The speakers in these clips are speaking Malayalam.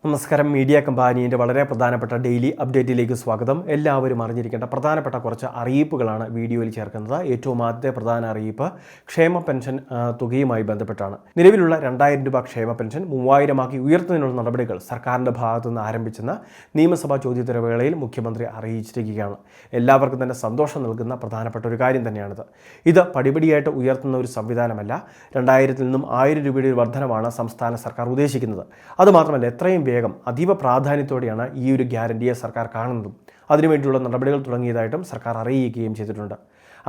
നമസ്കാരം. മീഡിയ കമ്പാനിയുടെ വളരെ പ്രധാനപ്പെട്ട ഡെയിലി അപ്ഡേറ്റിലേക്ക് സ്വാഗതം. എല്ലാവരും അറിഞ്ഞിരിക്കേണ്ട പ്രധാനപ്പെട്ട കുറച്ച് അറിയിപ്പുകളാണ് വീഡിയോയിൽ ചേർക്കുന്നത്. ഏറ്റവും ആദ്യത്തെ പ്രധാന അറിയിപ്പ് ക്ഷേമ പെൻഷൻ തുകയുമായി ബന്ധപ്പെട്ടാണ്. നിലവിലുള്ള 2000 രൂപ ക്ഷേമ പെൻഷൻ 3000 ആക്കി ഉയർത്തുന്നതിനുള്ള നടപടികൾ സർക്കാരിൻ്റെ ഭാഗത്തു നിന്ന് ആരംഭിച്ചെന്ന് നിയമസഭാ ചോദ്യോത്തരവേളയിൽ മുഖ്യമന്ത്രി അറിയിച്ചിരിക്കുകയാണ്. എല്ലാവർക്കും തന്നെ സന്തോഷം നൽകുന്ന പ്രധാനപ്പെട്ട ഒരു കാര്യം തന്നെയാണിത്. ഇത് പടിപടിയായിട്ട് ഉയർത്തുന്ന ഒരു സംവിധാനമല്ല. 2000-ൽ നിന്നും 1000 രൂപയുടെ ഒരു വർധനമാണ് സംസ്ഥാന സർക്കാർ ഉദ്ദേശിക്കുന്നത്. അതുമാത്രമല്ല, എത്രയും വേഗം അതീവ പ്രാധാന്യത്തോടെയാണ് ഈ ഒരു ഗ്യാരണ്ടിയെ സർക്കാർ കാണുന്നതും അതിനുവേണ്ടിയുള്ള നടപടികൾ തുടങ്ങിയതായിട്ടും സർക്കാർ അറിയിക്കുകയും ചെയ്തിട്ടുണ്ട്.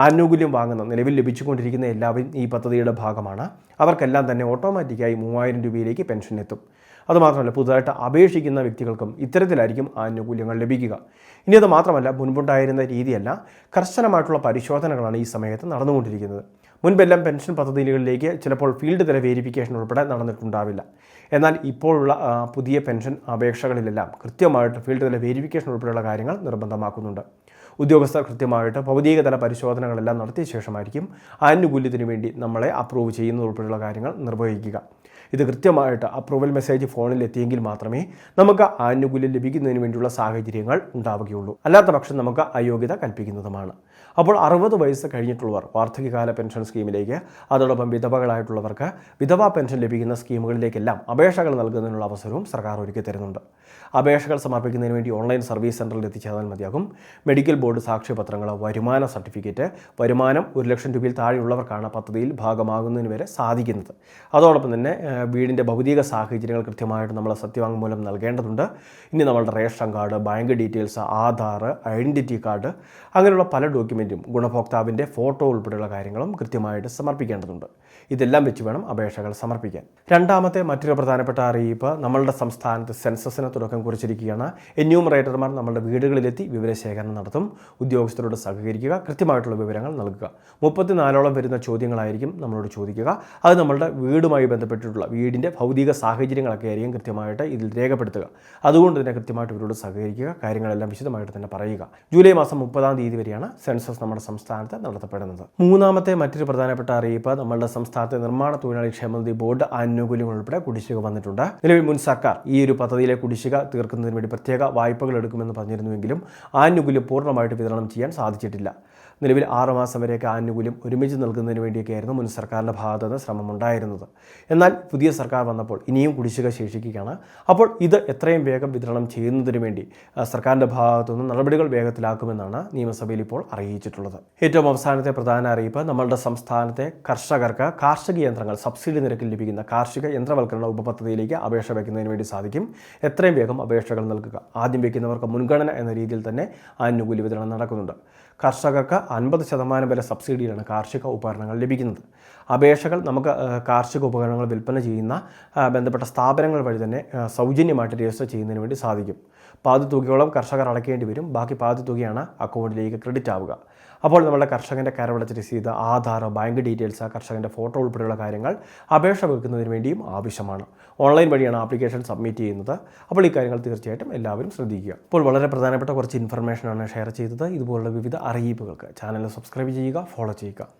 ആനുകൂല്യം വാങ്ങുന്ന നിലവിൽ ലഭിച്ചുകൊണ്ടിരിക്കുന്ന എല്ലാവരും ഈ പദ്ധതിയുടെ ഭാഗമാണ്. അവർക്കെല്ലാം തന്നെ ഓട്ടോമാറ്റിക്കായി 3000 രൂപയിലേക്ക് പെൻഷൻ എത്തും. അതുമാത്രമല്ല, പുതുതായിട്ട് അപേക്ഷിക്കുന്ന വ്യക്തികൾക്കും ഇത്തരത്തിലായിരിക്കും ആനുകൂല്യങ്ങൾ ലഭിക്കുക. ഇനി അത് മാത്രമല്ല, മുൻപുണ്ടായിരുന്ന രീതിയല്ല, കർശനമായിട്ടുള്ള പരിശോധനകളാണ് ഈ സമയത്ത് നടന്നുകൊണ്ടിരിക്കുന്നത്. മുൻപെല്ലാം പെൻഷൻ പദ്ധതികളിലേക്ക് ചിലപ്പോൾ ഫീൽഡ് തല വേരിഫിക്കേഷൻ ഉൾപ്പെടെ നടന്നിട്ടുണ്ടാവില്ല. എന്നാൽ ഇപ്പോഴുള്ള പുതിയ പെൻഷൻ അപേക്ഷകളിലെല്ലാം കൃത്യമായിട്ട് ഫീൽഡ് തല വേരിഫിക്കേഷൻ ഉൾപ്പെടെയുള്ള കാര്യങ്ങൾ നിർബന്ധമാക്കുന്നുണ്ട്. ഉദ്യോഗസ്ഥർ കൃത്യമായിട്ട് ഭൗതിക തല പരിശോധനകളെല്ലാം നടത്തിയ ശേഷമായിരിക്കും ആനുകൂല്യത്തിന് വേണ്ടി നമ്മളെ അപ്രൂവ് ചെയ്യുന്നത് ഉൾപ്പെടെയുള്ള കാര്യങ്ങൾ നിർവഹിക്കുക. ഇത് കൃത്യമായിട്ട് അപ്രൂവൽ മെസ്സേജ് ഫോണിൽ എത്തിയെങ്കിൽ മാത്രമേ നമുക്ക് ആനുകൂല്യം ലഭിക്കുന്നതിന് വേണ്ടിയുള്ള സാഹചര്യങ്ങൾ ഉണ്ടാവുകയുള്ളൂ. അല്ലാത്ത പക്ഷം നമുക്ക് അയോഗ്യത കൽപ്പിക്കുന്നതുമാണ്. അപ്പോൾ 60 വയസ്സ് കഴിഞ്ഞിട്ടുള്ളവർ വാർദ്ധക്യകാല പെൻഷൻ സ്കീമിലേക്ക്, അതോടൊപ്പം വിധവകളായിട്ടുള്ളവർക്ക് വിധവാ പെൻഷൻ ലഭിക്കുന്ന സ്കീമുകളിലേക്കെല്ലാം അപേക്ഷകൾ നൽകുന്നതിനുള്ള അവസരവും സർക്കാർ ഒരുക്കി തരുന്നുണ്ട്. അപേക്ഷകൾ സമർപ്പിക്കുന്നതിന് വേണ്ടി ഓൺലൈൻ സർവീസ് സെൻറ്ററിൽ എത്തിച്ചേർന്നാൽ മതിയാകും. മെഡിക്കൽ ബോർഡ് സാക്ഷ്യപത്രങ്ങൾ, വരുമാന സർട്ടിഫിക്കറ്റ്, വരുമാനം 1 ലക്ഷം രൂപയിൽ താഴെയുള്ളവർക്കാണ് പദ്ധതിയിൽ ഭാഗമാകുന്നതിന് വരെ സാധിക്കുന്നത്. അതോടൊപ്പം തന്നെ വീടിൻ്റെ ഭൗതിക സാഹചര്യങ്ങൾ കൃത്യമായിട്ട് നമ്മൾ സത്യവാങ്മൂലം നൽകേണ്ടതുണ്ട്. ഇനി നമ്മളുടെ ration card, bank details, Aadhaar, identity card, അങ്ങനെയുള്ള പല ഡോക്യുമെൻറ്റും, ഗുണഭോക്താവിൻ്റെ ഫോട്ടോ ഉൾപ്പെടെയുള്ള കാര്യങ്ങളും കൃത്യമായിട്ട് സമർപ്പിക്കേണ്ടതുണ്ട്. ഇതെല്ലാം വെച്ച് വേണം അപേക്ഷകൾ സമർപ്പിക്കാൻ. രണ്ടാമത്തെ മറ്റൊരു പ്രധാനപ്പെട്ട അറിയിപ്പ്, നമ്മളുടെ സംസ്ഥാനത്ത് സെൻസസിന് തുടക്കം കുറിച്ചിരിക്കുകയാണ്. എന്യൂമറേറ്റർമാർ നമ്മളുടെ വീടുകളിലെത്തി വിവരശേഖരണം നടത്തും. ഉദ്യോഗസ്ഥരോട് സഹകരിക്കുക, കൃത്യമായിട്ടുള്ള വിവരങ്ങൾ നൽകുക. 34ഓളം വരുന്ന ചോദ്യങ്ങളായിരിക്കും നമ്മളോട് ചോദിക്കുക. അത് നമ്മളുടെ വീടുമായി ബന്ധപ്പെട്ടിട്ടുള്ള വീടിൻ്റെ ഭൗതിക സാഹചര്യങ്ങളൊക്കെ ആയിരിക്കും കൃത്യമായിട്ട് ഇതിൽ രേഖപ്പെടുത്തുക. അതുകൊണ്ട് തന്നെ കൃത്യമായിട്ട് ഇവരോട് സഹകരിക്കുക, കാര്യങ്ങളെല്ലാം വിശദമായിട്ട് തന്നെ പറയുക. ജൂലൈ മാസം 30-ാം തീയതി വരെയാണ് സെൻസസ് നമ്മുടെ സംസ്ഥാനത്ത് നടത്തപ്പെടുന്നത്. മൂന്നാമത്തെ മറ്റൊരു പ്രധാനപ്പെട്ട അറിയിപ്പ്, നമ്മളുടെ സംസ്ഥാനത്തെ നിർമ്മാണ തൊഴിലാളി ക്ഷേമനിധി ബോർഡ് ആനുകൂല്യങ്ങൾ ഉൾപ്പെടെ കുടിശ്ശിക വന്നിട്ടുണ്ട്. നിലവിൽ മുൻ സർക്കാർ ഈ ഒരു പദ്ധതിയിലെ കുടിശ്ശിക തീർക്കുന്നതിന് വേണ്ടി പ്രത്യേക വായ്പകൾ എടുക്കുമെന്ന് പറഞ്ഞിരുന്നുവെങ്കിലും ആനുകൂല്യം പൂർണ്ണമായിട്ട് വിതരണം ചെയ്യാൻ സാധിച്ചിട്ടില്ല. നിലവിൽ 6 മാസം വരെയൊക്കെ ആനുകൂല്യം ഒരുമിച്ച് നൽകുന്നതിന് വേണ്ടിയൊക്കെയായിരുന്നു മുൻ സർക്കാരിൻ്റെ ഭാഗത്തു നിന്ന് ശ്രമമുണ്ടായിരുന്നത്. എന്നാൽ പുതിയ സർക്കാർ വന്നപ്പോൾ ഇനിയും കുടിശ്ശിക ശേഷിക്കുകയാണ്. അപ്പോൾ ഇത് എത്രയും വേഗം വിതരണം ചെയ്യുന്നതിന് വേണ്ടി സർക്കാരിൻ്റെ ഭാഗത്തുനിന്ന് നടപടികൾ വേഗത്തിലാക്കുമെന്നാണ് നിയമസഭയിൽ ഇപ്പോൾ അറിയിച്ചിട്ടുള്ളത്. ഏറ്റവും അവസാനത്തെ പ്രധാന അറിയിപ്പ്, നമ്മളുടെ സംസ്ഥാനത്തെ കർഷകർക്ക് കാർഷിക യന്ത്രങ്ങൾ സബ്സിഡി നിരക്കിൽ ലഭിക്കുന്ന കാർഷിക യന്ത്രവൽക്കരണ ഉപപദ്ധതിയിലേക്ക് അപേക്ഷ വയ്ക്കുന്നതിന് വേണ്ടി സാധിക്കും. എത്രയും വേഗം അപേക്ഷകൾ നൽകുക. ആദ്യം വയ്ക്കുന്നവർക്ക് മുൻഗണന എന്ന രീതിയിൽ തന്നെ ആനുകൂല്യ വിതരണം നടക്കുന്നുണ്ട്. കർഷകർക്ക് 50% വരെ സബ്സിഡിയിലാണ് കാർഷിക ഉപകരണങ്ങൾ ലഭിക്കുന്നത്. അപേക്ഷകൾ നമുക്ക് കാർഷിക ഉപകരണങ്ങൾ വിൽപ്പന ചെയ്യുന്ന ബന്ധപ്പെട്ട സ്ഥാപനങ്ങൾ വഴി തന്നെ സൗജന്യമായിട്ട് രജിസ്റ്റർ ചെയ്യുന്നതിന് വേണ്ടി സാധിക്കും. പാതി തുകയോളം കർഷകർ അടയ്ക്കേണ്ടി വരും. ബാക്കി പാതി തുകയാണ് അക്കൗണ്ടിലേക്ക് ക്രെഡിറ്റ് ആവുക. അപ്പോൾ നമ്മുടെ കർഷകൻ്റെ കരമടച്ച രസീത്, ആധാർ, ബാങ്ക് ഡീറ്റെയിൽസ്, കർഷകൻ്റെ ഫോട്ടോ ഉൾപ്പെടെയുള്ള കാര്യങ്ങൾ അപേക്ഷ വെക്കുന്നതിന് വേണ്ടിയും ആവശ്യമാണ്. ഓൺലൈൻ വഴിയാണ് ആപ്ലിക്കേഷൻ സബ്മിറ്റ് ചെയ്യുന്നത്. അപ്പോൾ ഈ കാര്യങ്ങൾ തീർച്ചയായിട്ടും എല്ലാവരും ശ്രദ്ധിക്കുക. അപ്പോൾ വളരെ പ്രധാനപ്പെട്ട കുറച്ച് ഇൻഫർമേഷനാണ് ഷെയർ ചെയ്തത്. ഇതുപോലുള്ള വിവിധ അറിയിപ്പുകൾക്ക് ചാനൽ സബ്സ്ക്രൈബ് ചെയ്യുക, ഫോളോ ചെയ്യുക.